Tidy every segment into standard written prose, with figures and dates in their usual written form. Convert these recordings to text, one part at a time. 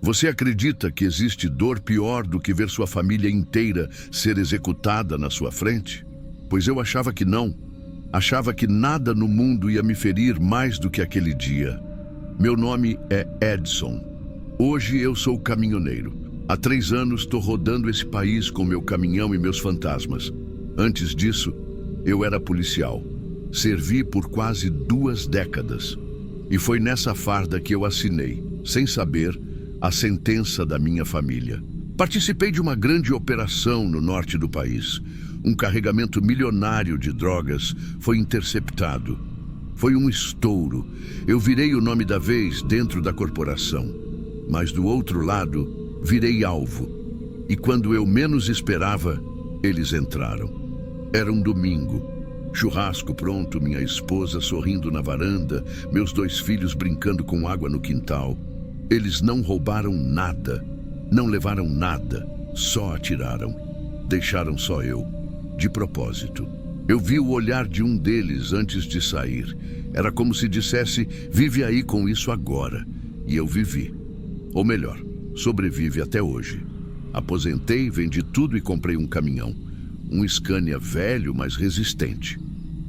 Você acredita que existe dor pior do que ver sua família inteira ser executada na sua frente? Pois eu achava que não. Achava que nada no mundo ia me ferir mais do que aquele dia. Meu nome é Edson. Hoje eu sou caminhoneiro. Há 3 anos estou rodando esse país com meu caminhão e meus fantasmas. Antes disso, eu era policial. Servi por quase 2 décadas. E foi nessa farda que eu assinei, sem saber, a sentença da minha família. Participei de uma grande operação no norte do país. Um carregamento milionário de drogas foi interceptado. Foi um estouro. Eu virei o nome da vez dentro da corporação. Mas do outro lado, virei alvo. E quando eu menos esperava, eles entraram. Era um domingo. Churrasco pronto, minha esposa sorrindo na varanda, meus 2 filhos brincando com água no quintal. Eles não roubaram nada, não levaram nada, só atiraram. Deixaram só eu, de propósito. Eu vi o olhar de um deles antes de sair. Era como se dissesse, vive aí com isso agora. E eu vivi. Ou melhor, sobrevive até hoje. Aposentei, vendi tudo e comprei um caminhão. Um Scania velho, mas resistente.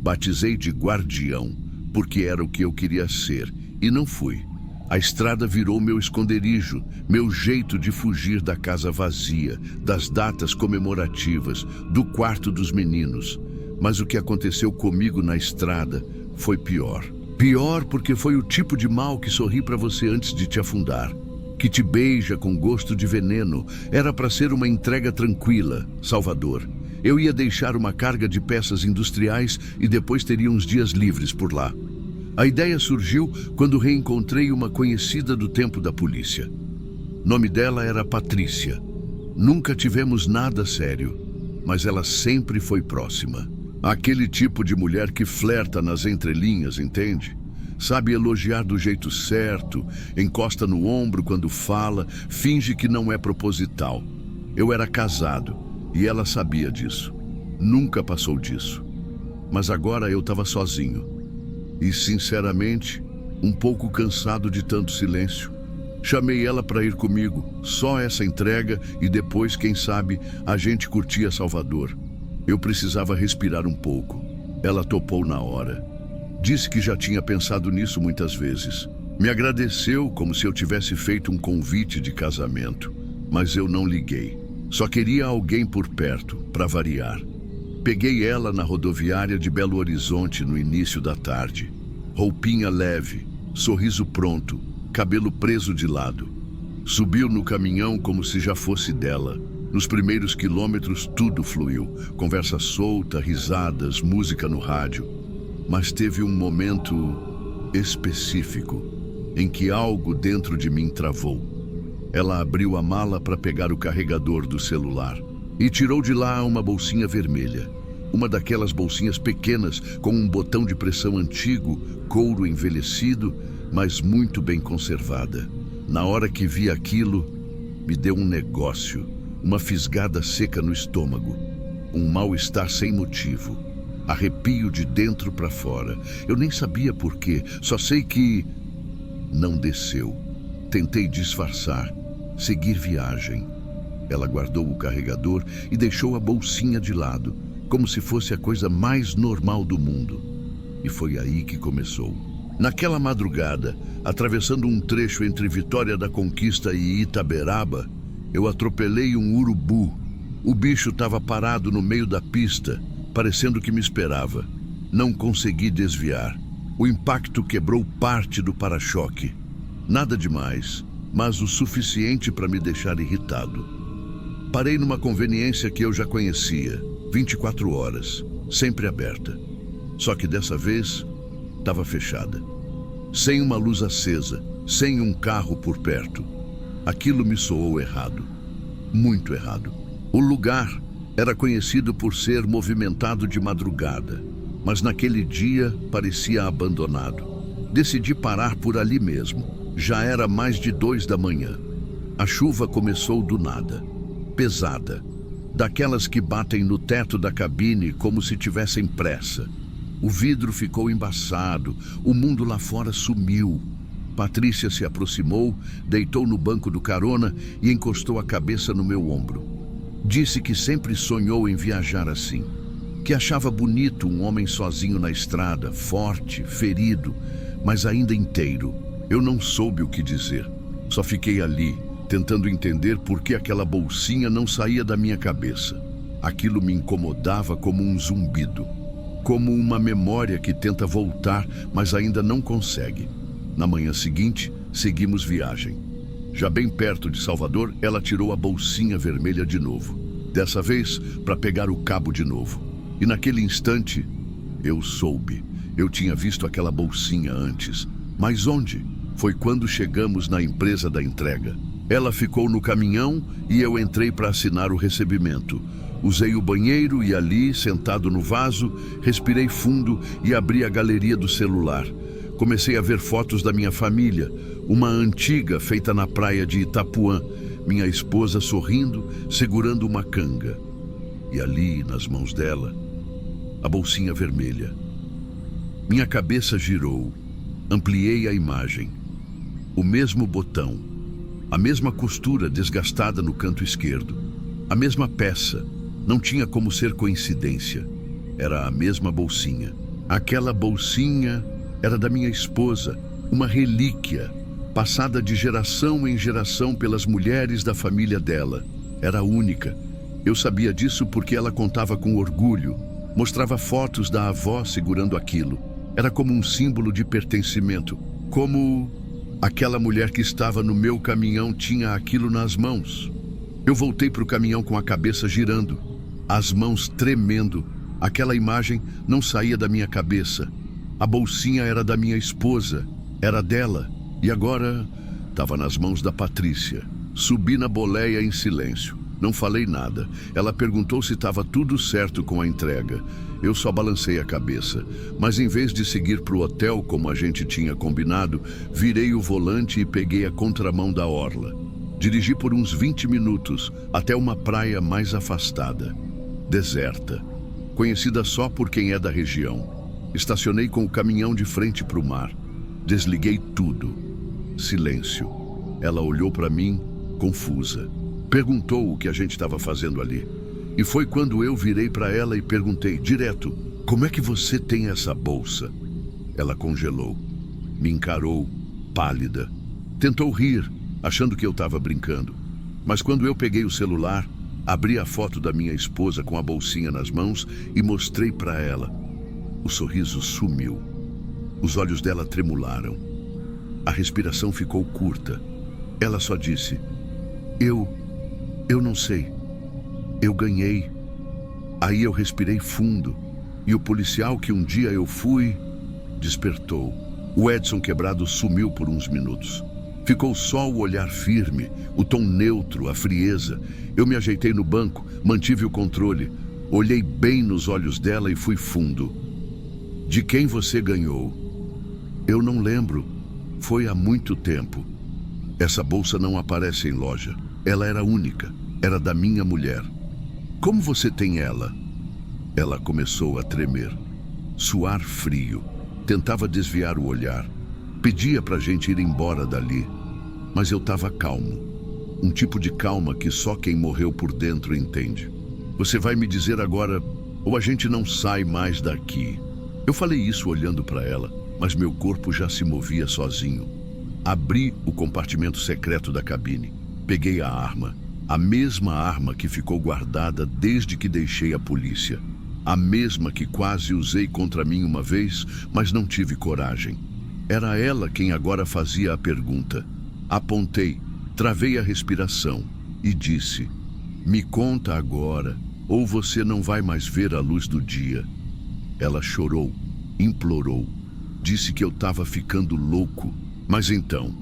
Batizei de Guardião, porque era o que eu queria ser, e não fui. A estrada virou meu esconderijo, meu jeito de fugir da casa vazia, das datas comemorativas, do quarto dos meninos. Mas o que aconteceu comigo na estrada foi pior. Pior porque foi o tipo de mal que sorri para você antes de te afundar, que te beija com gosto de veneno. Era para ser uma entrega tranquila, Salvador. Eu ia deixar uma carga de peças industriais e depois teria uns dias livres por lá. A ideia surgiu quando reencontrei uma conhecida do tempo da polícia. Nome dela era Patrícia. Nunca tivemos nada sério, mas ela sempre foi próxima. Aquele tipo de mulher que flerta nas entrelinhas, entende? Sabe elogiar do jeito certo, encosta no ombro quando fala, finge que não é proposital. Eu era casado. E ela sabia disso. Nunca passou disso. Mas agora eu estava sozinho. E, sinceramente, um pouco cansado de tanto silêncio. Chamei ela para ir comigo, só essa entrega e depois, quem sabe, a gente curtia Salvador. Eu precisava respirar um pouco. Ela topou na hora. Disse que já tinha pensado nisso muitas vezes. Me agradeceu como se eu tivesse feito um convite de casamento. Mas eu não liguei. Só queria alguém por perto, para variar. Peguei ela na rodoviária de Belo Horizonte no início da tarde. Roupinha leve, sorriso pronto, cabelo preso de lado. Subiu no caminhão como se já fosse dela. Nos primeiros quilômetros tudo fluiu. Conversa solta, risadas, música no rádio. Mas teve um momento específico em que algo dentro de mim travou. Ela abriu a mala para pegar o carregador do celular e tirou de lá uma bolsinha vermelha. Uma daquelas bolsinhas pequenas com um botão de pressão antigo, couro envelhecido, mas muito bem conservada. Na hora que vi aquilo, me deu um negócio, uma fisgada seca no estômago, um mal-estar sem motivo, arrepio de dentro para fora. Eu nem sabia por quê, só sei que não desceu. Tentei disfarçar, seguir viagem. Ela guardou o carregador e deixou a bolsinha de lado, como se fosse a coisa mais normal do mundo. E foi aí que começou. Naquela madrugada, atravessando um trecho entre Vitória da Conquista e Itaberaba, eu atropelei um urubu. O bicho estava parado no meio da pista, parecendo que me esperava. Não consegui desviar. O impacto quebrou parte do para-choque. Nada demais, mas o suficiente para me deixar irritado. Parei numa conveniência que eu já conhecia, 24 horas, sempre aberta. Só que dessa vez, estava fechada. Sem uma luz acesa, sem um carro por perto. Aquilo me soou errado. Muito errado. O lugar era conhecido por ser movimentado de madrugada, mas naquele dia parecia abandonado. Decidi parar por ali mesmo. Já era mais de 2 da manhã. A chuva começou do nada, pesada, daquelas que batem no teto da cabine como se tivessem pressa. O vidro ficou embaçado, o mundo lá fora sumiu. Patrícia se aproximou, deitou no banco do carona e encostou a cabeça no meu ombro. Disse que sempre sonhou em viajar assim, que achava bonito um homem sozinho na estrada, forte, ferido, mas ainda inteiro. Eu não soube o que dizer. Só fiquei ali, tentando entender por que aquela bolsinha não saía da minha cabeça. Aquilo me incomodava como um zumbido, como uma memória que tenta voltar, mas ainda não consegue. Na manhã seguinte, seguimos viagem. Já bem perto de Salvador, ela tirou a bolsinha vermelha de novo. Dessa vez, para pegar o cabo de novo. E naquele instante, eu soube. Eu tinha visto aquela bolsinha antes. Mas onde? Foi quando chegamos na empresa da entrega. Ela ficou no caminhão e eu entrei para assinar o recebimento. Usei o banheiro e ali, sentado no vaso, respirei fundo e abri a galeria do celular. Comecei a ver fotos da minha família, uma antiga feita na praia de Itapuã, minha esposa sorrindo, segurando uma canga. E ali, nas mãos dela, a bolsinha vermelha. Minha cabeça girou, ampliei a imagem. O mesmo botão, a mesma costura desgastada no canto esquerdo, a mesma peça. Não tinha como ser coincidência. Era a mesma bolsinha. Aquela bolsinha era da minha esposa, uma relíquia, passada de geração em geração pelas mulheres da família dela. Era única. Eu sabia disso porque ela contava com orgulho, mostrava fotos da avó segurando aquilo. Era como um símbolo de pertencimento, como aquela mulher que estava no meu caminhão tinha aquilo nas mãos. Eu voltei para o caminhão com a cabeça girando, as mãos tremendo. Aquela imagem não saía da minha cabeça. A bolsinha era da minha esposa, era dela, e agora estava nas mãos da Patrícia. Subi na boleia em silêncio. Não falei nada. Ela perguntou se estava tudo certo com a entrega. Eu só balancei a cabeça. Mas em vez de seguir para o hotel como a gente tinha combinado, virei o volante e peguei a contramão da orla. Dirigi por uns 20 minutos até uma praia mais afastada, deserta, conhecida só por quem é da região. Estacionei com o caminhão de frente para o mar. Desliguei tudo. Silêncio. Ela olhou para mim, confusa. Perguntou o que a gente estava fazendo ali. E foi quando eu virei para ela e perguntei direto: como é que você tem essa bolsa? Ela congelou. Me encarou, pálida. Tentou rir, achando que eu estava brincando. Mas quando eu peguei o celular, abri a foto da minha esposa com a bolsinha nas mãos e mostrei para ela. O sorriso sumiu. Os olhos dela tremularam. A respiração ficou curta. Ela só disse: Eu não sei. Eu ganhei. Aí eu respirei fundo. E o policial que um dia eu fui, despertou. O Edson quebrado sumiu por uns minutos. Ficou só o olhar firme, o tom neutro, a frieza. Eu me ajeitei no banco, mantive o controle. Olhei bem nos olhos dela e fui fundo. De quem você ganhou? Eu não lembro. Foi há muito tempo. Essa bolsa não aparece em loja. Ela era única. Era da minha mulher. Como você tem ela? Ela começou a tremer. Suar frio. Tentava desviar o olhar. Pedia pra gente ir embora dali. Mas eu estava calmo. Um tipo de calma que só quem morreu por dentro entende. Você vai me dizer agora, ou a gente não sai mais daqui. Eu falei isso olhando para ela, mas meu corpo já se movia sozinho. Abri o compartimento secreto da cabine. Peguei a arma. A mesma arma que ficou guardada desde que deixei a polícia. A mesma que quase usei contra mim uma vez, mas não tive coragem. Era ela quem agora fazia a pergunta. Apontei, travei a respiração e disse: me conta agora, ou você não vai mais ver a luz do dia. Ela chorou, implorou, disse que eu estava ficando louco. Mas então,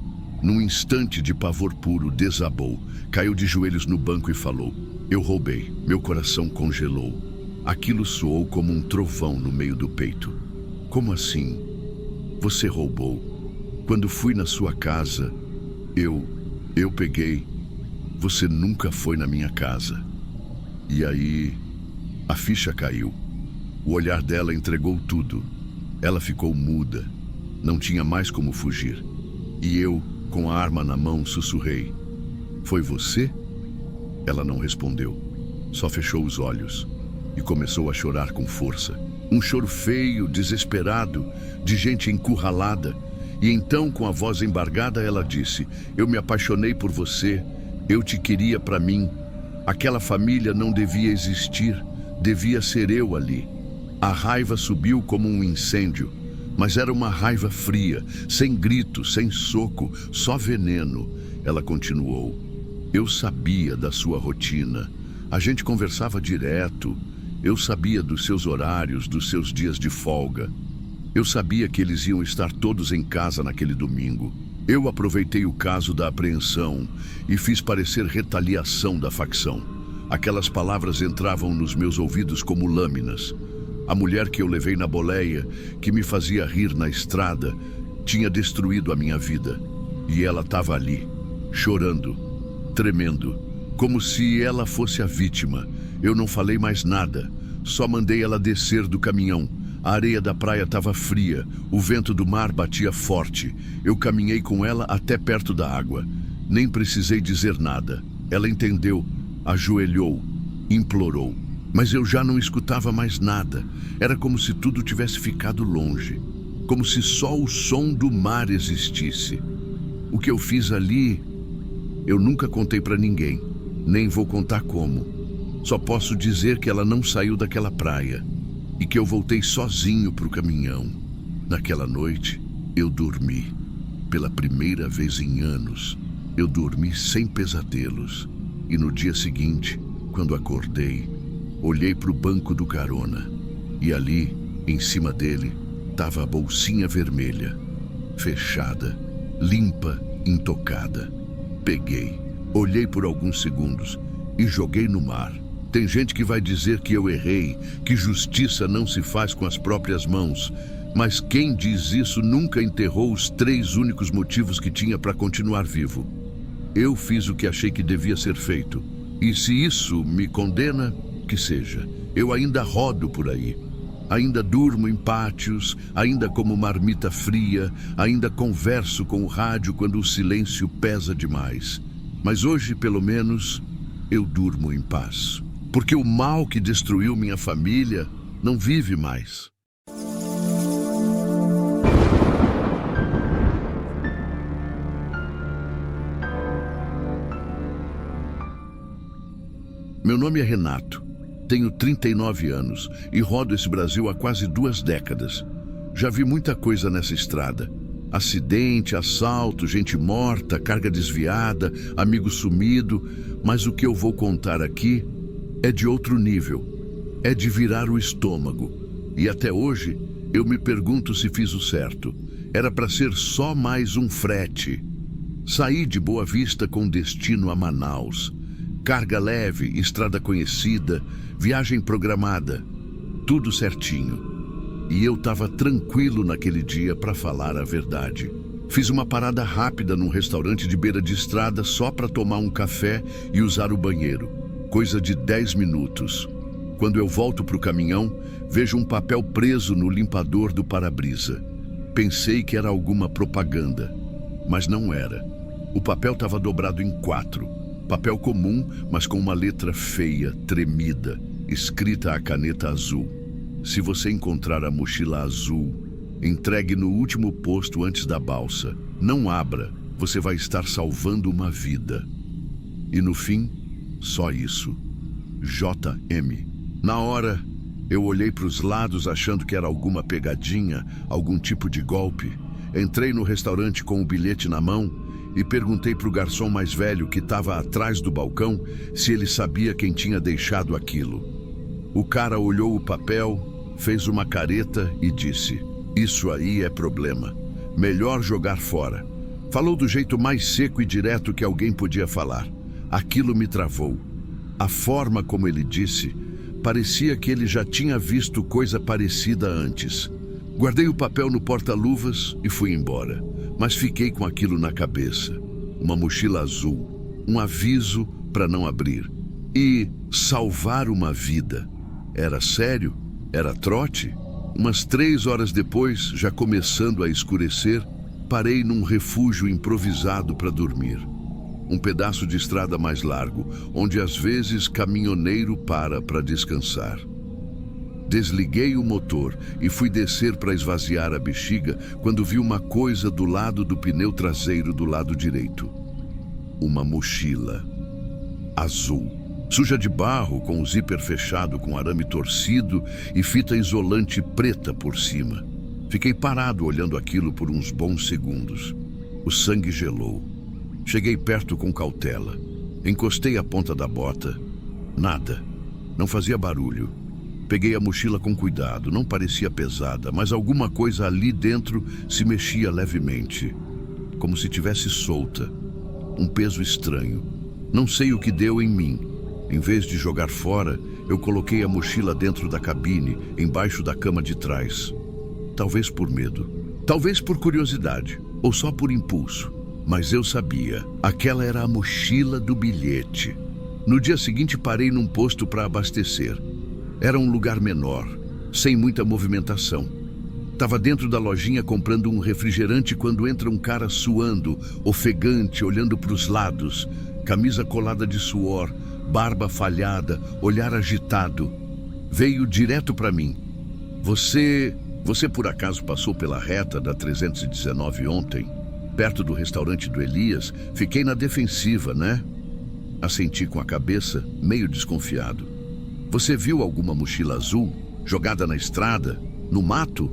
num instante de pavor puro, desabou, caiu de joelhos no banco e falou: eu roubei. Meu coração congelou. Aquilo soou como um trovão no meio do peito. Como assim? Você roubou? Quando fui na sua casa, eu peguei. Você nunca foi na minha casa. E aí, a ficha caiu. O olhar dela entregou tudo. Ela ficou muda. Não tinha mais como fugir. E eu, com a arma na mão, sussurrei: "Foi você?" Ela não respondeu, só fechou os olhos e começou a chorar com força. Um choro feio, desesperado, de gente encurralada. E então, com a voz embargada, ela disse: "Eu me apaixonei por você, eu te queria para mim. Aquela família não devia existir, devia ser eu ali." A raiva subiu como um incêndio, mas era uma raiva fria, sem grito, sem soco, só veneno. Ela continuou: "Eu sabia da sua rotina, a gente conversava direto. Eu sabia dos seus horários, dos seus dias de folga. Eu sabia que eles iam estar todos em casa naquele domingo. Eu aproveitei o caso da apreensão e fiz parecer retaliação da facção. Aquelas palavras entravam nos meus ouvidos como lâminas. A mulher que eu levei na boleia, que me fazia rir na estrada, tinha destruído a minha vida. E ela estava ali, chorando, tremendo, como se ela fosse a vítima. Eu não falei mais nada, só mandei ela descer do caminhão. A areia da praia estava fria, o vento do mar batia forte. Eu caminhei com ela até perto da água. Nem precisei dizer nada. Ela entendeu, ajoelhou, implorou. Mas eu já não escutava mais nada. Era como se tudo tivesse ficado longe. Como se só o som do mar existisse. O que eu fiz ali, eu nunca contei para ninguém. Nem vou contar como. Só posso dizer que ela não saiu daquela praia. E que eu voltei sozinho para o caminhão. Naquela noite, eu dormi. Pela primeira vez em anos, eu dormi sem pesadelos. E no dia seguinte, quando acordei, olhei para o banco do carona. E ali, em cima dele, estava a bolsinha vermelha, fechada, limpa, intocada. Peguei, olhei por alguns segundos e joguei no mar. Tem gente que vai dizer que eu errei, que justiça não se faz com as próprias mãos. Mas quem diz isso nunca enterrou os 3 únicos motivos que tinha para continuar vivo. Eu fiz o que achei que devia ser feito. E se isso me condena, que seja. Eu ainda rodo por aí. Ainda durmo em pátios, ainda como marmita fria, ainda converso com o rádio quando o silêncio pesa demais. Mas hoje, pelo menos, eu durmo em paz. Porque o mal que destruiu minha família não vive mais. Meu nome é Renato. Tenho 39 anos e rodo esse Brasil há quase 2 décadas. Já vi muita coisa nessa estrada. Acidente, assalto, gente morta, carga desviada, amigo sumido. Mas o que eu vou contar aqui é de outro nível. É de virar o estômago. E até hoje, eu me pergunto se fiz o certo. Era para ser só mais um frete. Saí de Boa Vista com destino a Manaus. Carga leve, estrada conhecida, viagem programada. Tudo certinho. E eu estava tranquilo naquele dia, para falar a verdade. Fiz uma parada rápida num restaurante de beira de estrada só para tomar um café e usar o banheiro. Coisa de 10 minutos. Quando eu volto para o caminhão, vejo um papel preso no limpador do para-brisa. Pensei que era alguma propaganda, mas não era. O papel estava dobrado em 4. Papel comum, mas com uma letra feia, tremida, escrita a caneta azul. Se você encontrar a mochila azul, entregue no último posto antes da balsa. Não abra, você vai estar salvando uma vida. E no fim, só isso. JM. Na hora, eu olhei para os lados achando que era alguma pegadinha, algum tipo de golpe. Entrei no restaurante com o bilhete na mão e perguntei para o garçom mais velho que estava atrás do balcão se ele sabia quem tinha deixado aquilo. O cara olhou o papel, fez uma careta e disse: "Isso aí é problema. Melhor jogar fora." Falou do jeito mais seco e direto que alguém podia falar. Aquilo me travou. A forma como ele disse, parecia que ele já tinha visto coisa parecida antes. Guardei o papel no porta-luvas e fui embora. Mas fiquei com aquilo na cabeça. Uma mochila azul, um aviso para não abrir. E salvar uma vida. Era sério? Era trote? Umas 3 horas depois, já começando a escurecer, parei num refúgio improvisado para dormir. Um pedaço de estrada mais largo, onde às vezes caminhoneiro para descansar. Desliguei o motor e fui descer para esvaziar a bexiga quando vi uma coisa do lado do pneu traseiro do lado direito. Uma mochila azul, suja de barro, com o zíper fechado com arame torcido e fita isolante preta por cima. Fiquei parado olhando aquilo por uns bons segundos. O sangue gelou. Cheguei perto com cautela. Encostei a ponta da bota. Nada. Não fazia barulho. Peguei a mochila com cuidado. Não parecia pesada, mas alguma coisa ali dentro se mexia levemente, como se tivesse solta. Um peso estranho. Não sei o que deu em mim. Em vez de jogar fora, eu coloquei a mochila dentro da cabine, embaixo da cama de trás. Talvez por medo, talvez por curiosidade, ou só por impulso. Mas eu sabia, aquela era a mochila do bilhete. No dia seguinte parei num posto para abastecer. Era um lugar menor, sem muita movimentação. Estava dentro da lojinha comprando um refrigerante quando entra um cara suando, ofegante, olhando para os lados, camisa colada de suor, barba falhada, olhar agitado. Veio direto para mim. Você por acaso passou pela reta da 319 ontem? Perto do restaurante do Elias? Fiquei na defensiva, né? Assenti com a cabeça, meio desconfiado. Você viu alguma mochila azul jogada na estrada, no mato?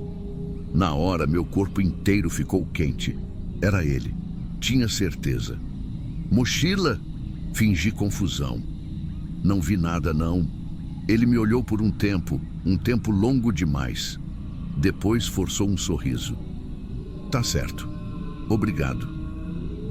Na hora, meu corpo inteiro ficou quente. Era ele. Tinha certeza. Mochila? Fingi confusão. Não vi nada, não. Ele me olhou por um tempo longo demais. Depois forçou um sorriso. Tá certo. Obrigado.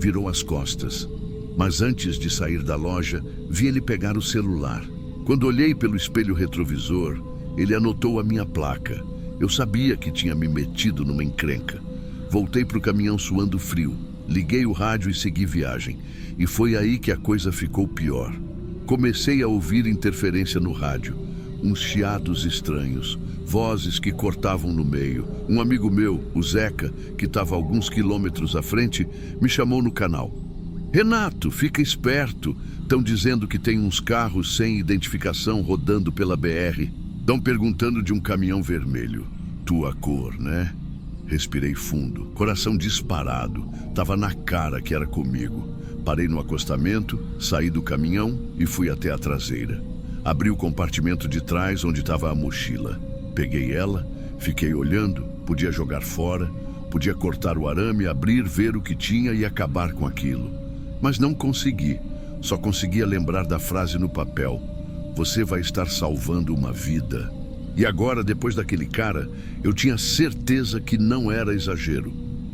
Virou as costas. Mas antes de sair da loja, vi ele pegar o celular. Quando olhei pelo espelho retrovisor, ele anotou a minha placa. Eu sabia que tinha me metido numa encrenca. Voltei pro caminhão suando frio. Liguei o rádio e segui viagem. E foi aí que a coisa ficou pior. Comecei a ouvir interferência no rádio. Uns chiados estranhos, vozes que cortavam no meio. Um amigo meu, o Zeca, que estava a alguns quilômetros à frente, me chamou no canal. Renato, fica esperto. Estão dizendo que tem uns carros sem identificação rodando pela BR. Estão perguntando de um caminhão vermelho. Tua cor, né? Respirei fundo, coração disparado. Tava na cara que era comigo. Parei no acostamento, saí do caminhão e fui até a traseira. Abri o compartimento de trás onde estava a mochila. Peguei ela, fiquei olhando, podia jogar fora, podia cortar o arame, abrir, ver o que tinha e acabar com aquilo. Mas não consegui. Só conseguia lembrar da frase no papel. Você vai estar salvando uma vida. E agora, depois daquele cara, eu tinha certeza que não era exagero.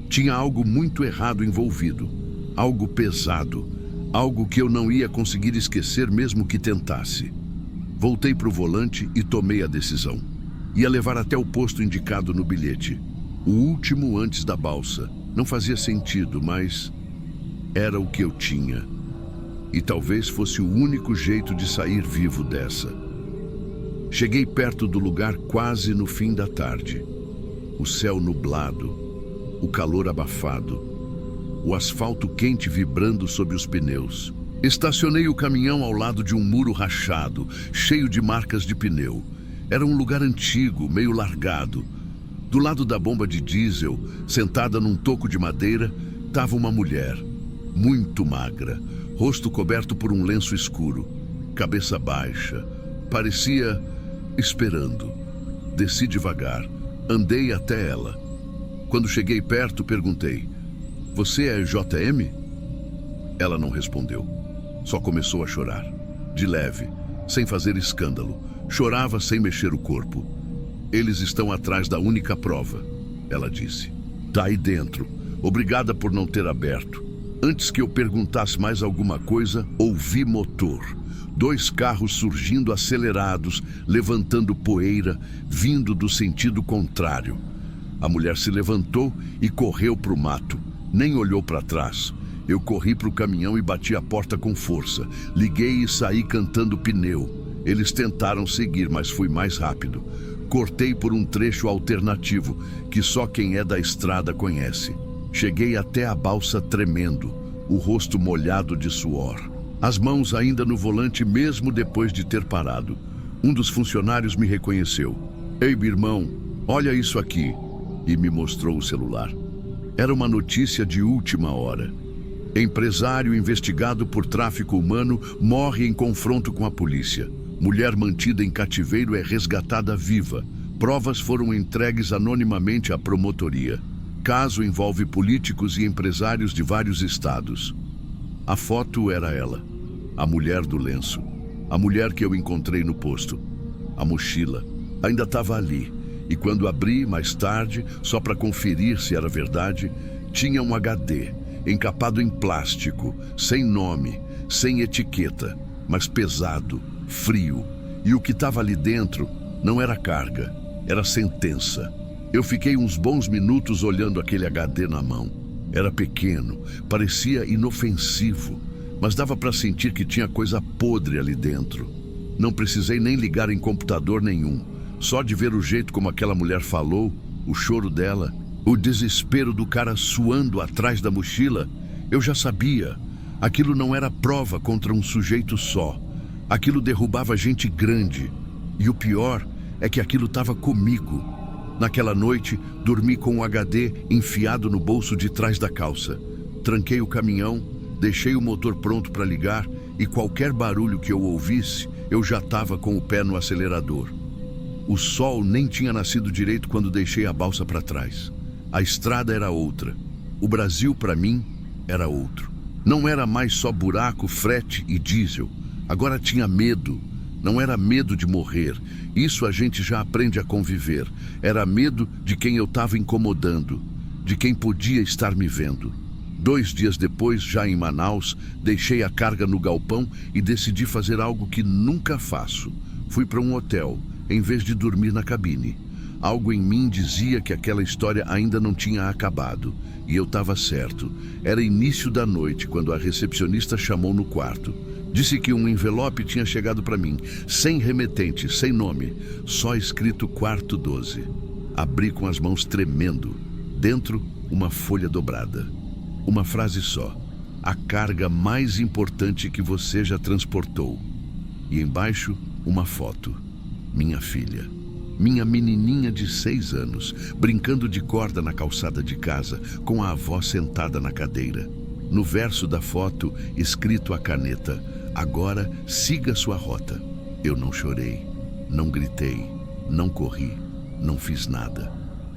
Tinha algo muito errado envolvido. Algo pesado. Algo que eu não ia conseguir esquecer mesmo que tentasse. Voltei para o volante e tomei a decisão. Ia levar até o posto indicado no bilhete. O último antes da balsa. Não fazia sentido, mas era o que eu tinha. E talvez fosse o único jeito de sair vivo dessa. Cheguei perto do lugar quase no fim da tarde. O céu nublado, o calor abafado, o asfalto quente vibrando sob os pneus. Estacionei o caminhão ao lado de um muro rachado, cheio de marcas de pneu. Era um lugar antigo, meio largado. Do lado da bomba de diesel, sentada num toco de madeira, estava uma mulher, muito magra, rosto coberto por um lenço escuro, cabeça baixa. Parecia esperando. Desci devagar, andei até ela. Quando cheguei perto, perguntei: "Você é JM?" Ela não respondeu. Só começou a chorar. De leve, sem fazer escândalo. Chorava sem mexer o corpo. "Eles estão atrás da única prova", ela disse. "Tá aí dentro. Obrigada por não ter aberto." Antes que eu perguntasse mais alguma coisa, ouvi motor. 2 carros surgindo acelerados, levantando poeira, vindo do sentido contrário. A mulher se levantou e correu para o mato. Nem olhou para trás. Eu corri para o caminhão e bati a porta com força. Liguei e saí cantando pneu. Eles tentaram seguir, mas fui mais rápido. Cortei por um trecho alternativo que só quem é da estrada conhece. Cheguei até a balsa tremendo, o rosto molhado de suor. As mãos ainda no volante mesmo depois de ter parado. Um dos funcionários me reconheceu. "Ei, meu irmão, olha isso aqui." E me mostrou o celular. Era uma notícia de última hora. Empresário investigado por tráfico humano morre em confronto com a polícia. Mulher mantida em cativeiro é resgatada viva. Provas foram entregues anonimamente à promotoria. Caso envolve políticos e empresários de vários estados. A foto era ela, a mulher do lenço, a mulher que eu encontrei no posto. A mochila ainda estava ali, e quando abri mais tarde, só para conferir se era verdade, tinha um HD, encapado em plástico, sem nome, sem etiqueta, mas pesado, frio. E o que estava ali dentro não era carga, era sentença. Eu fiquei uns bons minutos olhando aquele HD na mão. Era pequeno, parecia inofensivo, mas dava para sentir que tinha coisa podre ali dentro. Não precisei nem ligar em computador nenhum. Só de ver o jeito como aquela mulher falou, o choro dela, o desespero do cara suando atrás da mochila, eu já sabia. Aquilo não era prova contra um sujeito só. Aquilo derrubava gente grande. E o pior é que aquilo estava comigo. Naquela noite, dormi com o HD enfiado no bolso de trás da calça. Tranquei o caminhão, deixei o motor pronto para ligar e qualquer barulho que eu ouvisse, eu já estava com o pé no acelerador. O sol nem tinha nascido direito quando deixei a balsa para trás. A estrada era outra. O Brasil, para mim, era outro. Não era mais só buraco, frete e diesel. Agora tinha medo. Não era medo de morrer. Isso a gente já aprende a conviver. Era medo de quem eu estava incomodando, de quem podia estar me vendo. 2 dias depois, já em Manaus, deixei a carga no galpão e decidi fazer algo que nunca faço. Fui para um hotel, em vez de dormir na cabine. Algo em mim dizia que aquela história ainda não tinha acabado. E eu estava certo. Era início da noite, quando a recepcionista chamou no quarto. Disse que um envelope tinha chegado para mim, sem remetente, sem nome, só escrito quarto 12. Abri com as mãos tremendo. Dentro, uma folha dobrada. Uma frase só. A carga mais importante que você já transportou. E embaixo, uma foto. Minha filha. Minha menininha de 6 anos, brincando de corda na calçada de casa, com a avó sentada na cadeira. No verso da foto, escrito a caneta: "Agora siga sua rota." Eu não chorei, não gritei, não corri, não fiz nada.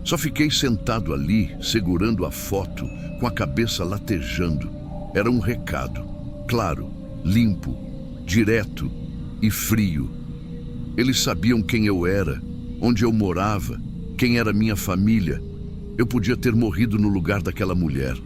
Só fiquei sentado ali, segurando a foto, com a cabeça latejando. Era um recado, claro, limpo, direto e frio. Eles sabiam quem eu era, onde eu morava, quem era minha família. Eu podia ter morrido no lugar daquela mulher.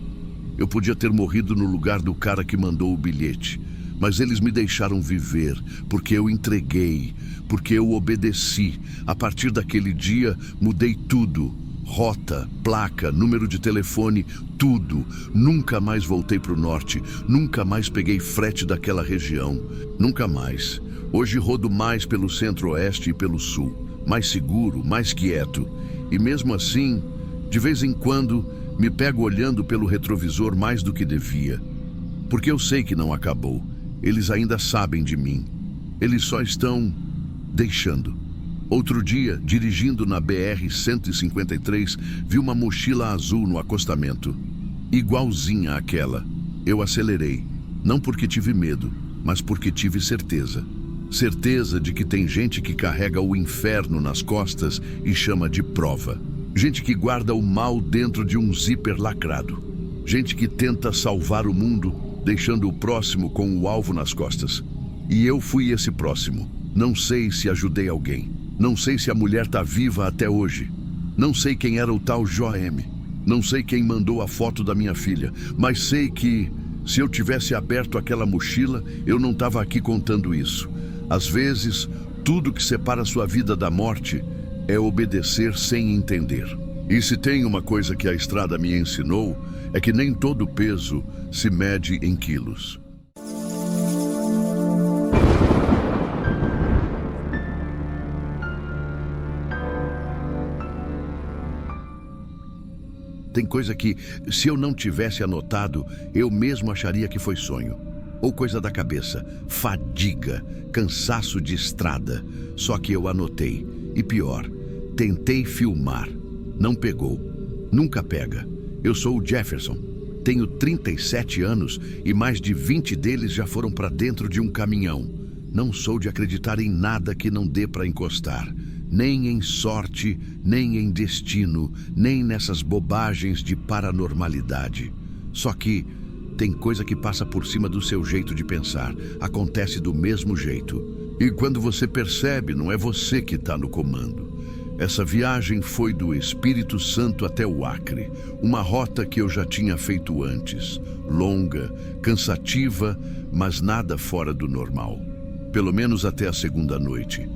Eu podia ter morrido no lugar do cara que mandou o bilhete. Mas eles me deixaram viver, porque eu entreguei, porque eu obedeci. A partir daquele dia, mudei tudo. Rota, placa, número de telefone, tudo. Nunca mais voltei para o norte, nunca mais peguei frete daquela região. Nunca mais. Hoje rodo mais pelo centro-oeste e pelo sul. Mais seguro, mais quieto. E mesmo assim, de vez em quando, me pego olhando pelo retrovisor mais do que devia. Porque eu sei que não acabou. Eles ainda sabem de mim. Eles só estão deixando. Outro dia, dirigindo na BR-153, vi uma mochila azul no acostamento. Igualzinha àquela. Eu acelerei. Não porque tive medo, mas porque tive certeza. Certeza de que tem gente que carrega o inferno nas costas e chama de prova. Gente que guarda o mal dentro de um zíper lacrado. Gente que tenta salvar o mundo, deixando o próximo com o alvo nas costas. E eu fui esse próximo. Não sei se ajudei alguém. Não sei se a mulher tá viva até hoje. Não sei quem era o tal Joem. Não sei quem mandou a foto da minha filha. Mas sei que, se eu tivesse aberto aquela mochila, eu não estava aqui contando isso. Às vezes, tudo que separa sua vida da morte é obedecer sem entender. E se tem uma coisa que a estrada me ensinou, é que nem todo peso se mede em quilos. Tem coisa que, se eu não tivesse anotado, eu mesmo acharia que foi sonho. Ou coisa da cabeça, fadiga, cansaço de estrada. Só que eu anotei. E pior, tentei filmar. Não pegou. Nunca pega. Eu sou o Jefferson. Tenho 37 anos e mais de 20 deles já foram para dentro de um caminhão. Não sou de acreditar em nada que não dê para encostar. Nem em sorte, nem em destino, nem nessas bobagens de paranormalidade. Só que tem coisa que passa por cima do seu jeito de pensar. Acontece do mesmo jeito. E quando você percebe, não é você que está no comando. Essa viagem foi do Espírito Santo até o Acre. Uma rota que eu já tinha feito antes. Longa, cansativa, mas nada fora do normal. Pelo menos até a segunda noite.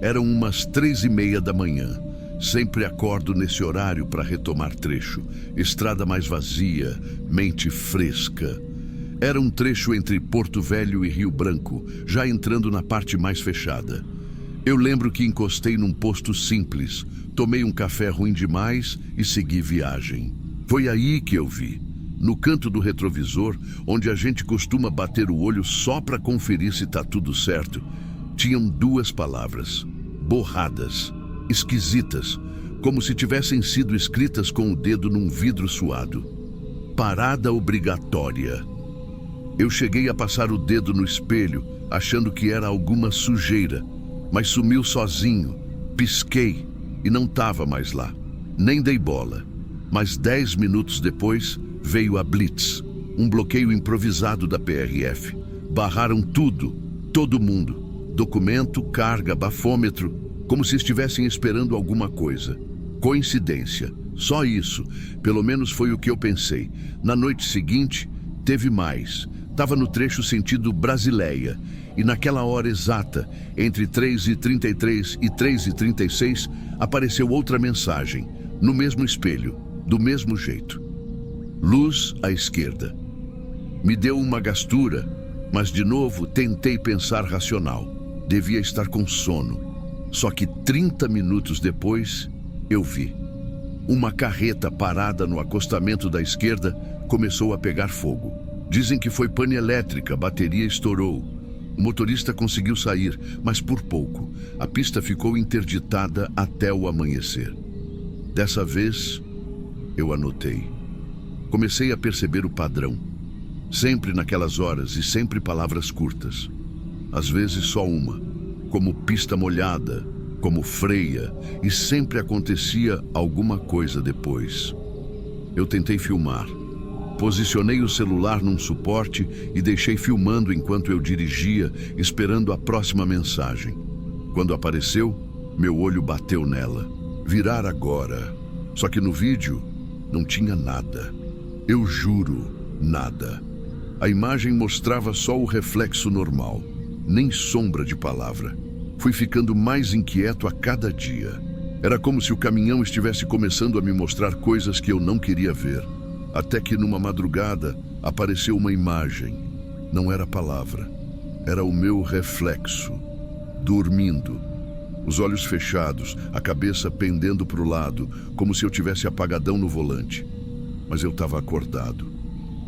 Eram umas 3:30 da manhã. Sempre acordo nesse horário para retomar trecho. Estrada mais vazia, mente fresca. Era um trecho entre Porto Velho e Rio Branco, já entrando na parte mais fechada. Eu lembro que encostei num posto simples, tomei um café ruim demais e segui viagem. Foi aí que eu vi, no canto do retrovisor, onde a gente costuma bater o olho só para conferir se tá tudo certo, tinham 2 palavras, borradas, esquisitas, como se tivessem sido escritas com o dedo num vidro suado. Parada obrigatória. Eu cheguei a passar o dedo no espelho, achando que era alguma sujeira, mas sumiu sozinho. Pisquei e não estava mais lá. Nem dei bola. Mas 10 minutos depois veio a Blitz, um bloqueio improvisado da PRF. Barraram tudo, todo mundo. Documento, carga, bafômetro, como se estivessem esperando alguma coisa. Coincidência, só isso. Pelo menos foi o que eu pensei. Na noite seguinte, teve mais. Estava no trecho sentido Brasileia. E naquela hora exata, entre 3:33 e 3:36, apareceu outra mensagem, no mesmo espelho, do mesmo jeito. Luz à esquerda. Me deu uma gastura, mas de novo tentei pensar racional. Devia estar com sono. Só que 30 minutos depois, eu vi. Uma carreta parada no acostamento da esquerda começou a pegar fogo. Dizem que foi pane elétrica, a bateria estourou. O motorista conseguiu sair, mas por pouco. A pista ficou interditada até o amanhecer. Dessa vez, eu anotei. Comecei a perceber o padrão. Sempre naquelas horas e sempre palavras curtas. Às vezes só uma, como pista molhada, como freia, e sempre acontecia alguma coisa depois. Eu tentei filmar. Posicionei o celular num suporte e deixei filmando enquanto eu dirigia, esperando a próxima mensagem. Quando apareceu, meu olho bateu nela. Virar agora. Só que no vídeo não tinha nada. Eu juro, nada. A imagem mostrava só o reflexo normal, nem sombra de palavra. Fui ficando mais inquieto a cada dia. Era como se o caminhão estivesse começando a me mostrar coisas que eu não queria ver. Até que numa madrugada apareceu uma imagem. Não era palavra, era o meu reflexo, dormindo. Os olhos fechados, a cabeça pendendo para o lado, como se eu tivesse apagadão no volante. Mas eu estava acordado.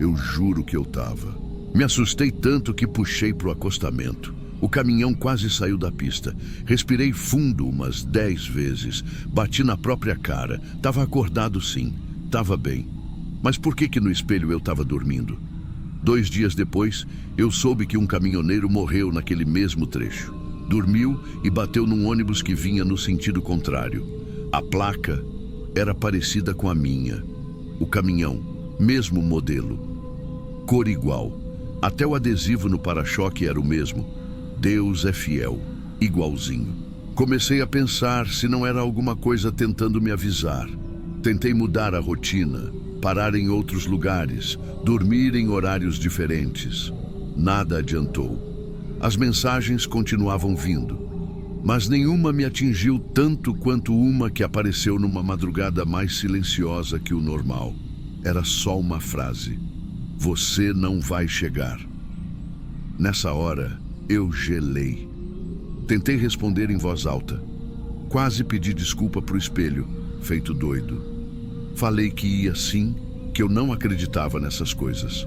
Eu juro que eu estava. Me assustei tanto que puxei para o acostamento. O caminhão quase saiu da pista. Respirei fundo umas 10 vezes. Bati na própria cara. Estava acordado sim, estava bem. Mas por que no espelho eu estava dormindo? 2 dias depois, eu soube que um caminhoneiro morreu naquele mesmo trecho. Dormiu e bateu num ônibus que vinha no sentido contrário. A placa era parecida com a minha. O caminhão, mesmo modelo. Cor igual. Até o adesivo no para-choque era o mesmo. Deus é fiel. Igualzinho. Comecei a pensar se não era alguma coisa tentando me avisar. Tentei mudar a rotina. Parar em outros lugares, dormir em horários diferentes. Nada adiantou. As mensagens continuavam vindo, mas nenhuma me atingiu tanto quanto uma que apareceu numa madrugada mais silenciosa que o normal. Era só uma frase: você não vai chegar. Nessa hora, eu gelei. Tentei responder em voz alta. Quase pedi desculpa pro espelho, feito doido. Falei que ia sim, que eu não acreditava nessas coisas.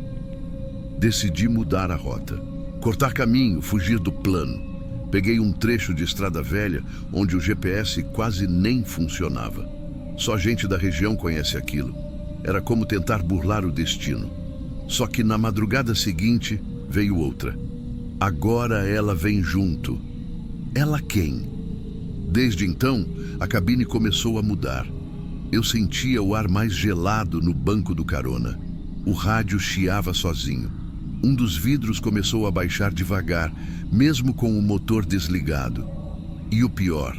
Decidi mudar a rota, cortar caminho, fugir do plano. Peguei um trecho de estrada velha onde o GPS quase nem funcionava. Só gente da região conhece aquilo. Era como tentar burlar o destino. Só que na madrugada seguinte veio outra. Agora ela vem junto. Ela quem? Desde então, a cabine começou a mudar. Eu sentia o ar mais gelado no banco do carona. O rádio chiava sozinho. Um dos vidros começou a baixar devagar, mesmo com o motor desligado. E o pior,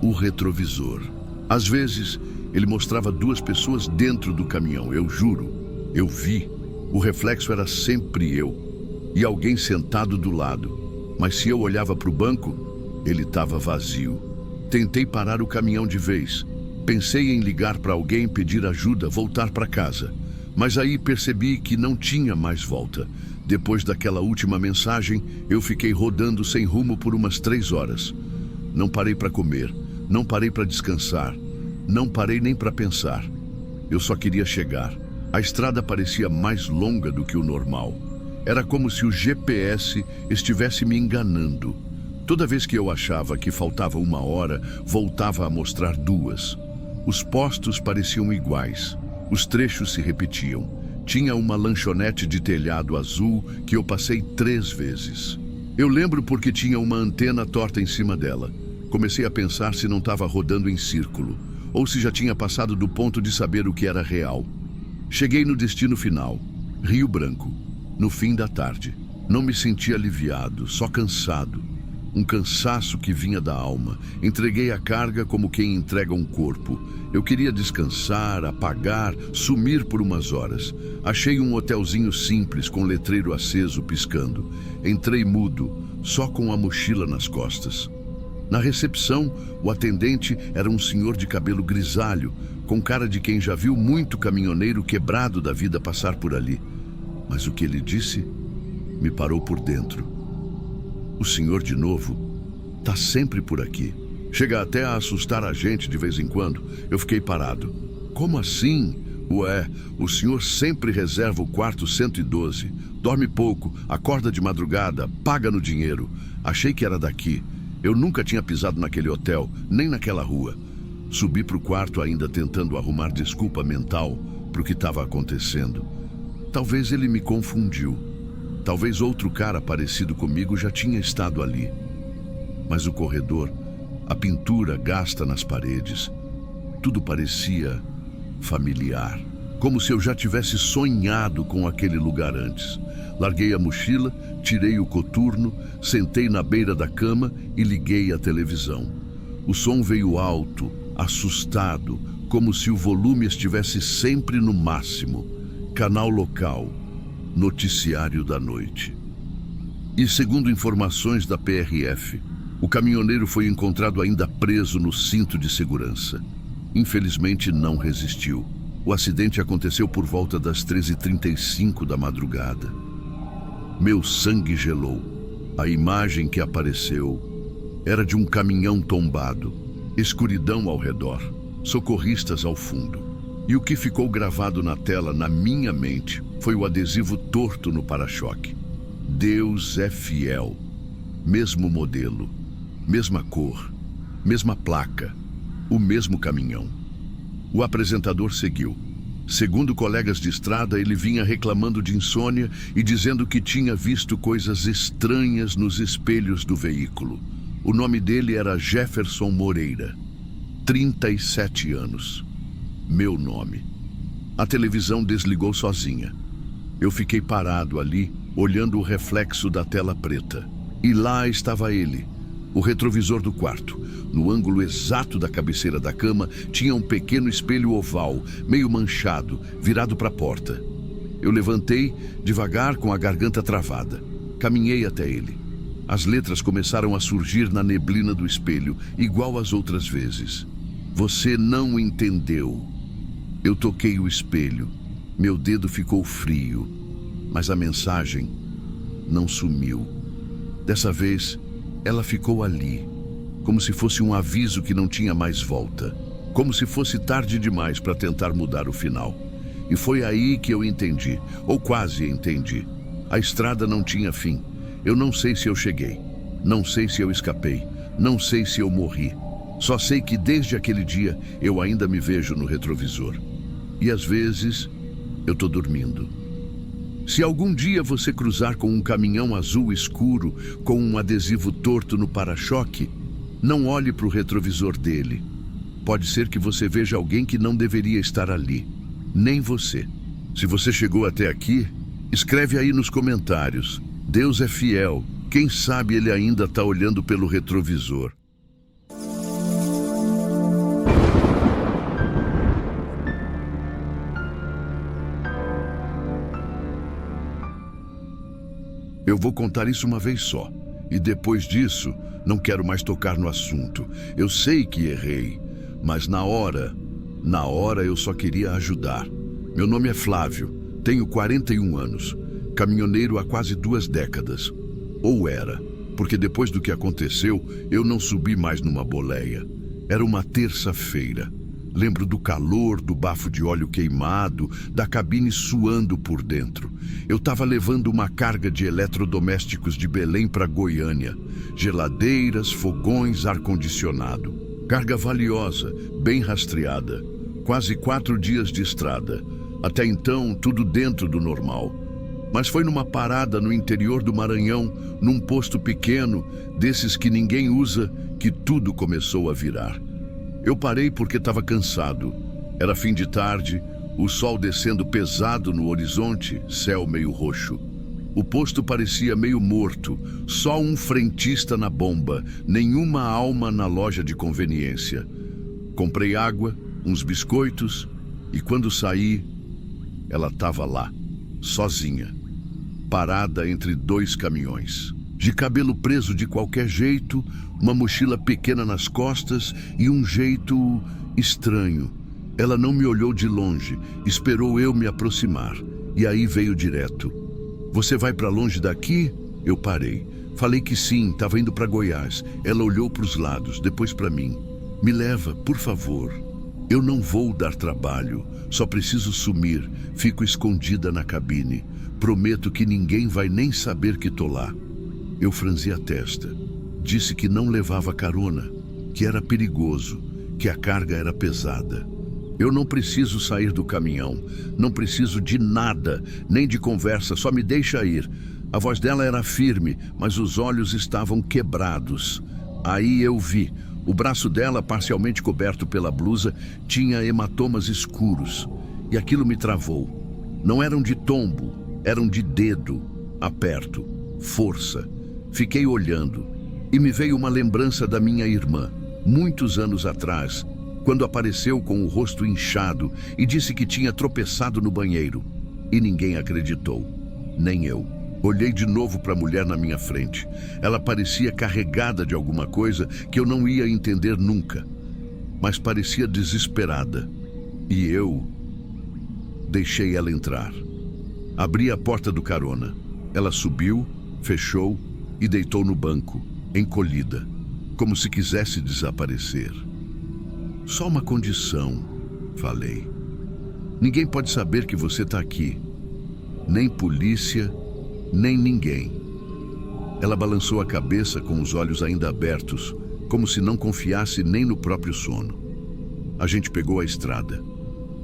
o retrovisor. Às vezes, ele mostrava duas pessoas dentro do caminhão, eu juro. Eu vi. O reflexo era sempre eu. E alguém sentado do lado. Mas se eu olhava para o banco, ele estava vazio. Tentei parar o caminhão de vez. Pensei em ligar para alguém, pedir ajuda, voltar para casa. Mas aí percebi que não tinha mais volta. Depois daquela última mensagem, eu fiquei rodando sem rumo por umas 3 horas. Não parei para comer, não parei para descansar, não parei nem para pensar. Eu só queria chegar. A estrada parecia mais longa do que o normal. Era como se o GPS estivesse me enganando. Toda vez que eu achava que faltava 1 hora, voltava a mostrar 2. Os postos pareciam iguais. Os trechos se repetiam. Tinha uma lanchonete de telhado azul que eu passei 3 vezes. Eu lembro porque tinha uma antena torta em cima dela. Comecei a pensar se não estava rodando em círculo, ou se já tinha passado do ponto de saber o que era real. Cheguei no destino final, Rio Branco, no fim da tarde. Não me senti aliviado, só cansado. Um cansaço que vinha da alma. Entreguei a carga como quem entrega um corpo. Eu queria descansar, apagar, sumir por umas horas. Achei um hotelzinho simples com letreiro aceso piscando. Entrei mudo, só com a mochila nas costas. Na recepção, o atendente era um senhor de cabelo grisalho, com cara de quem já viu muito caminhoneiro quebrado da vida passar por ali. Mas o que ele disse me parou por dentro. O senhor de novo tá sempre por aqui. Chega até a assustar a gente de vez em quando. Eu fiquei parado. Como assim? Ué, o senhor sempre reserva o quarto 112. Dorme pouco, acorda de madrugada, paga no dinheiro. Achei que era daqui. Eu nunca tinha pisado naquele hotel, nem naquela rua. Subi pro quarto ainda tentando arrumar desculpa mental pro que estava acontecendo. Talvez ele me confundiu. Talvez outro cara parecido comigo já tinha estado ali. Mas o corredor, a pintura gasta nas paredes, tudo parecia familiar. Como se eu já tivesse sonhado com aquele lugar antes. Larguei a mochila, tirei o coturno, sentei na beira da cama e liguei a televisão. O som veio alto, assustado, como se o volume estivesse sempre no máximo. Canal local. Noticiário da noite. E segundo informações da PRF, o caminhoneiro foi encontrado ainda preso no cinto de segurança. Infelizmente não resistiu. O acidente aconteceu por volta das 13h35 da madrugada. Meu sangue gelou. A imagem que apareceu era de um caminhão tombado, escuridão ao redor, socorristas ao fundo. E o que ficou gravado na tela, na minha mente, foi o adesivo torto no para-choque. Deus é fiel. Mesmo modelo, mesma cor, mesma placa, o mesmo caminhão. O apresentador seguiu. Segundo colegas de estrada, ele vinha reclamando de insônia e dizendo que tinha visto coisas estranhas nos espelhos do veículo. O nome dele era Jefferson Moreira, 37 anos. Meu nome. A televisão desligou sozinha. Eu fiquei parado ali, olhando o reflexo da tela preta. E lá estava ele, o retrovisor do quarto. No ângulo exato da cabeceira da cama, tinha um pequeno espelho oval, meio manchado, virado para a porta. Eu levantei, devagar, com a garganta travada. Caminhei até ele. As letras começaram a surgir na neblina do espelho, igual às outras vezes. Você não entendeu. Eu toquei o espelho. Meu dedo ficou frio. Mas a mensagem não sumiu. Dessa vez, ela ficou ali, como se fosse um aviso que não tinha mais volta. como se fosse tarde demais para tentar mudar o final. E foi aí que eu entendi, ou quase entendi. A estrada não tinha fim. Eu não sei se eu cheguei, não sei se eu escapei, não sei se eu morri. Só sei que desde aquele dia eu ainda me vejo no retrovisor. E às vezes eu tô dormindo. Se algum dia você cruzar com um caminhão azul escuro com um adesivo torto no para-choque, não olhe para o retrovisor dele. Pode ser que você veja alguém que não deveria estar ali, nem você. Se você chegou até aqui, escreve aí nos comentários. Deus é fiel. Quem sabe ele ainda está olhando pelo retrovisor. Eu vou contar isso uma vez só. E depois disso, não quero mais tocar no assunto. Eu sei que errei, mas na hora eu só queria ajudar. Meu nome é Flávio, tenho 41 anos, caminhoneiro há quase 2 décadas. Ou era, porque depois do que aconteceu, eu não subi mais numa boleia. Era uma terça-feira. Lembro do calor, do bafo de óleo queimado, da cabine suando por dentro. Eu estava levando uma carga de eletrodomésticos de Belém para Goiânia. Geladeiras, fogões, ar-condicionado. Carga valiosa, bem rastreada. Quase 4 dias de estrada. Até então, tudo dentro do normal. Mas foi numa parada no interior do Maranhão, num posto pequeno, desses que ninguém usa, que tudo começou a virar. Eu parei porque estava cansado. Era fim de tarde, o sol descendo pesado no horizonte, céu meio roxo. O posto parecia meio morto, só um frentista na bomba, nenhuma alma na loja de conveniência. Comprei água, uns biscoitos, e quando saí, ela estava lá, sozinha, parada entre 2 caminhões. De cabelo preso de qualquer jeito, uma mochila pequena nas costas e um jeito estranho. Ela não me olhou de longe, esperou eu me aproximar. E aí veio direto. Você vai para longe daqui? Eu parei. Falei que sim, estava indo para Goiás. Ela olhou para os lados, depois para mim. Me leva, por favor. Eu não vou dar trabalho, só preciso sumir. Fico escondida na cabine. Prometo que ninguém vai nem saber que tô lá. Eu franzi a testa. Disse que não levava carona, que era perigoso, que a carga era pesada. Eu não preciso sair do caminhão, não preciso de nada, nem de conversa, só me deixa ir. A voz dela era firme, mas os olhos estavam quebrados. Aí eu vi. O braço dela, parcialmente coberto pela blusa, tinha hematomas escuros. E aquilo me travou. Não eram de tombo, eram de dedo. Aperto. Força. Fiquei olhando. E me veio uma lembrança da minha irmã, muitos anos atrás, quando apareceu com o rosto inchado e disse que tinha tropeçado no banheiro. E ninguém acreditou. Nem eu. Olhei de novo para a mulher na minha frente. Ela parecia carregada de alguma coisa que eu não ia entender nunca. Mas parecia desesperada. E eu deixei ela entrar. Abri a porta do carona. Ela subiu, fechou e deitou no banco, encolhida, como se quisesse desaparecer. Só uma condição, falei. Ninguém pode saber que você está aqui. Nem polícia, nem ninguém. Ela balançou a cabeça com os olhos ainda abertos, como se não confiasse nem no próprio sono. A gente pegou a estrada.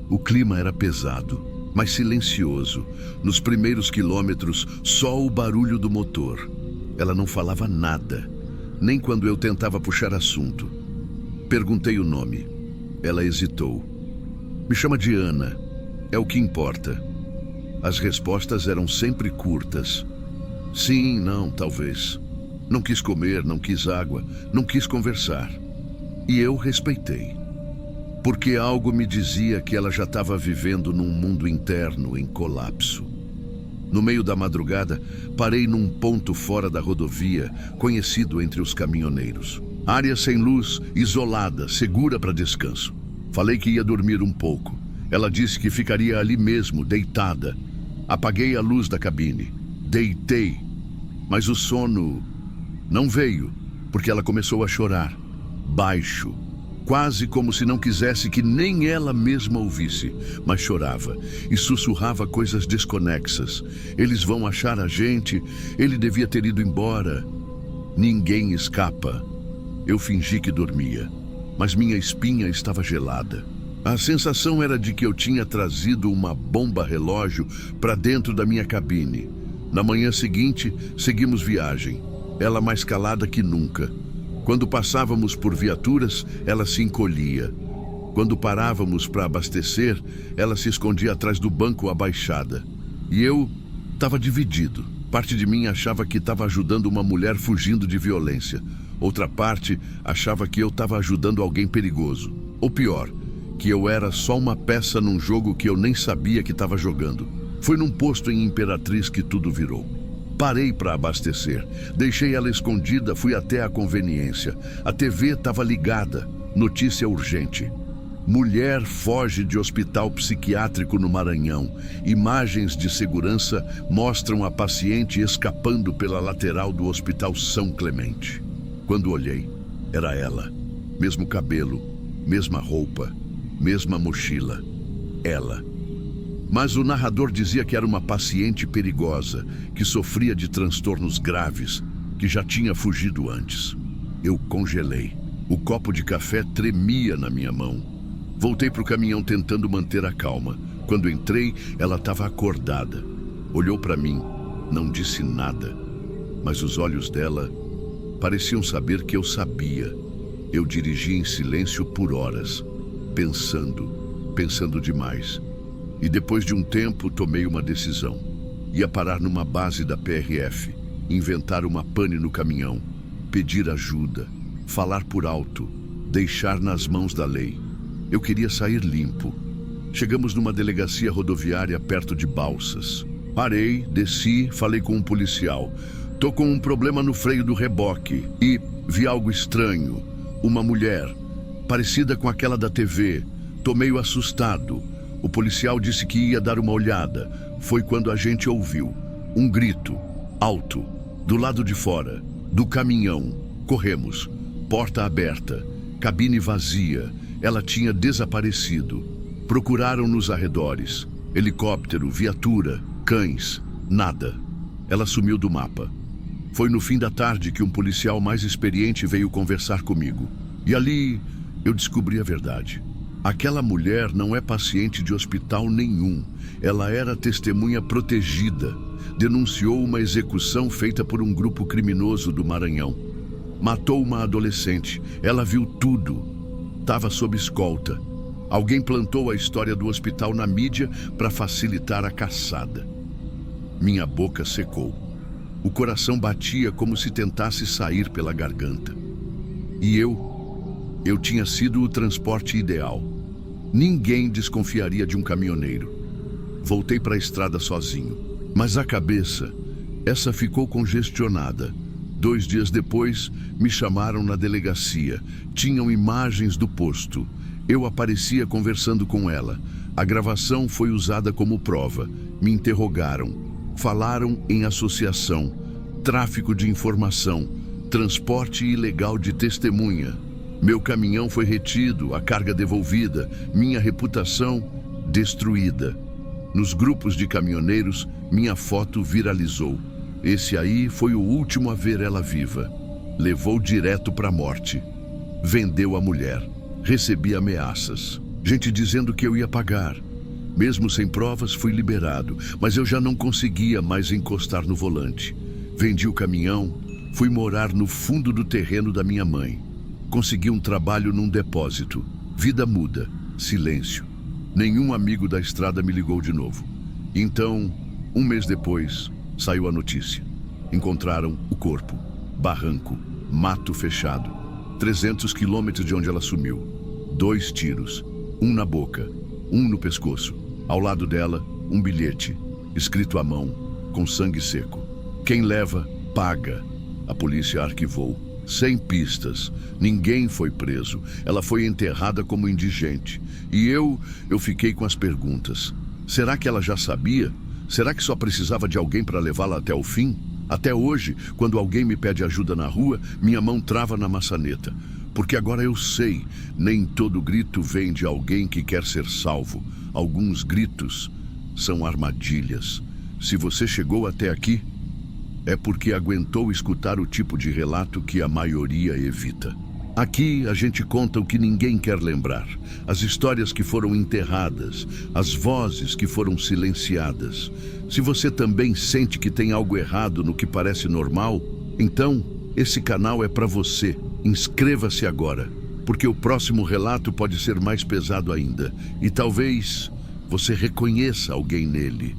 O clima era pesado, mas silencioso. Nos primeiros quilômetros, só o barulho do motor. Ela não falava nada, nem quando eu tentava puxar assunto. Perguntei o nome. Ela hesitou. Me chama de Ana. É o que importa. As respostas eram sempre curtas. Sim, não, talvez. Não quis comer, não quis água, não quis conversar. E eu respeitei. Porque algo me dizia que ela já estava vivendo num mundo interno em colapso. No meio da madrugada, parei num ponto fora da rodovia, conhecido entre os caminhoneiros. Área sem luz, isolada, segura para descanso. Falei que ia dormir um pouco. Ela disse que ficaria ali mesmo, deitada. Apaguei a luz da cabine. Deitei. Mas o sono não veio, porque ela começou a chorar. Baixo, quase como se não quisesse que nem ela mesma ouvisse, mas chorava e sussurrava coisas desconexas. Eles vão achar a gente, ele devia ter ido embora. Ninguém escapa. Eu fingi que dormia, mas minha espinha estava gelada. A sensação era de que eu tinha trazido uma bomba relógio para dentro da minha cabine. Na manhã seguinte, seguimos viagem, ela mais calada que nunca. Quando passávamos por viaturas, ela se encolhia. Quando parávamos para abastecer, ela se escondia atrás do banco abaixada. E eu estava dividido. Parte de mim achava que estava ajudando uma mulher fugindo de violência. Outra parte achava que eu estava ajudando alguém perigoso. Ou pior, que eu era só uma peça num jogo que eu nem sabia que estava jogando. Foi num posto em Imperatriz que tudo virou. Parei para abastecer, deixei ela escondida, fui até a conveniência. A TV estava ligada, notícia urgente. Mulher foge de hospital psiquiátrico no Maranhão. Imagens de segurança mostram a paciente escapando pela lateral do Hospital São Clemente. Quando olhei, era ela. Mesmo cabelo, mesma roupa, mesma mochila. Ela. Mas o narrador dizia que era uma paciente perigosa, que sofria de transtornos graves, que já tinha fugido antes. Eu congelei. O copo de café tremia na minha mão. Voltei para o caminhão tentando manter a calma. Quando entrei, ela estava acordada. Olhou para mim, não disse nada. Mas os olhos dela pareciam saber que eu sabia. Eu dirigi em silêncio por horas, pensando demais. E depois de um tempo, tomei uma decisão. Ia parar numa base da PRF, inventar uma pane no caminhão, pedir ajuda, falar por alto, deixar nas mãos da lei. Eu queria sair limpo. Chegamos numa delegacia rodoviária perto de Balsas. Parei, desci, falei com um policial. Tô com um problema no freio do reboque e vi algo estranho. Uma mulher, parecida com aquela da TV. Tô meio assustado. O policial disse que ia dar uma olhada. Foi quando a gente ouviu um grito, alto, do lado de fora, do caminhão. Corremos, porta aberta, cabine vazia. Ela tinha desaparecido. Procuraram nos arredores. Helicóptero, viatura, cães, nada. Ela sumiu do mapa. Foi no fim da tarde que um policial mais experiente veio conversar comigo. E ali eu descobri a verdade. Aquela mulher não é paciente de hospital nenhum. Ela era testemunha protegida. Denunciou uma execução feita por um grupo criminoso do Maranhão. Matou uma adolescente. Ela viu tudo. Estava sob escolta. Alguém plantou a história do hospital na mídia para facilitar a caçada. Minha boca secou. O coração batia como se tentasse sair pela garganta. E eu tinha sido o transporte ideal. Ninguém desconfiaria de um caminhoneiro. Voltei para a estrada sozinho. Mas a cabeça, essa ficou congestionada. 2 dias depois, me chamaram na delegacia. Tinham imagens do posto. Eu aparecia conversando com ela. A gravação foi usada como prova. Me interrogaram. Falaram em associação, tráfico de informação, transporte ilegal de testemunha. Meu caminhão foi retido, a carga devolvida, minha reputação destruída. Nos grupos de caminhoneiros, minha foto viralizou. Esse aí foi o último a ver ela viva. Levou direto para a morte. Vendeu a mulher. Recebi ameaças. Gente dizendo que eu ia pagar. Mesmo sem provas, fui liberado, mas eu já não conseguia mais encostar no volante. Vendi o caminhão, fui morar no fundo do terreno da minha mãe. Consegui um trabalho num depósito. Vida muda, silêncio. Nenhum amigo da estrada me ligou de novo. Então, 1 mês depois, saiu a notícia. Encontraram o corpo. Barranco, mato fechado. 300 quilômetros de onde ela sumiu. 2 tiros, um na boca, um no pescoço. Ao lado dela, um bilhete, escrito à mão, com sangue seco. Quem leva, paga. A polícia arquivou. Sem pistas. Ninguém foi preso. Ela foi enterrada como indigente. E eu fiquei com as perguntas. Será que ela já sabia? Será que só precisava de alguém para levá-la até o fim? Até hoje, quando alguém me pede ajuda na rua, minha mão trava na maçaneta. Porque agora eu sei, nem todo grito vem de alguém que quer ser salvo. Alguns gritos são armadilhas. Se você chegou até aqui, é porque aguentou escutar o tipo de relato que a maioria evita. Aqui a gente conta o que ninguém quer lembrar, as histórias que foram enterradas, as vozes que foram silenciadas. Se você também sente que tem algo errado no que parece normal, então esse canal é para você. Inscreva-se agora, porque o próximo relato pode ser mais pesado ainda, e talvez você reconheça alguém nele.